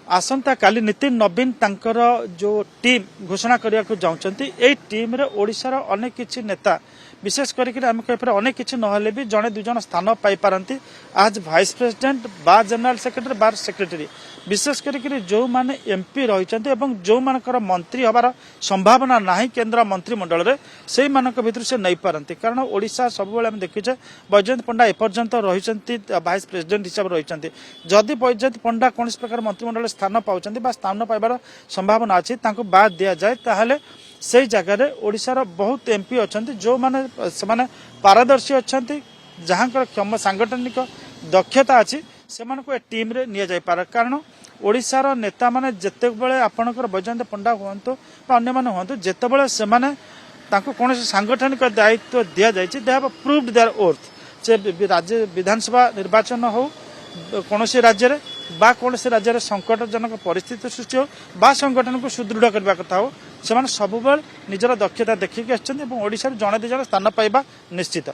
आसंता काली नितिन नवीन तांकर जो टीम घोषणा करने को जाऊँच टीम रे ओडिशार अनेक किछि नेता विशेष करके आम कहीपर अनेक किछि नहले भी जड़े दुजन स्थान पाई पारती आज भाइस प्रेसिडेंट बा जनरल सेक्रेटरी बार सेक्रेटरी विशेष करके जो माने एमपी रही जो मानकर मंत्री हबार संभावना नहीं केंद्र मंत्रिमंडल रे से मानक भितर से नहीं पारती कारण ओडिशा सब आम देखीचे बैजयंत पंडा एपर्यंत रही भाइस प्रेसिडेंट हिसाब रही जदि बैजयंत पंडा कौन प्रकार मंत्रिमंडल स्थान पाँच स्थान पाइबार संभावना अच्छी बाद दि जाए ताहले से जगार ओडिशार बहुत एमपी अच्छा जो माने से पारदर्शी अच्छा जहाँ सांगठनिक दक्षता अच्छी से टीम रे निया जाय पार कारण ओडिशार नेता माने जेते बेले आपणकर बैजयंत पंडा हुंतु अन्य माने हुंतु जेते बेले से माने तांको कौन सांगठनिक दायित्व दि जाए दे हैव प्रूव्ड देयर ओर्थ से राज्य विधानसभा निर्वाचन हो कौन राज्य रे बा कौन राज्य संकटजनक परिस्थिति सृष्टि हो बा संगठन को सुदृढ़ करने कथा हो से सब निजर दक्षता देखिक आछन ओडिशा जड़े दु जन स्थान पाइबा निश्चित।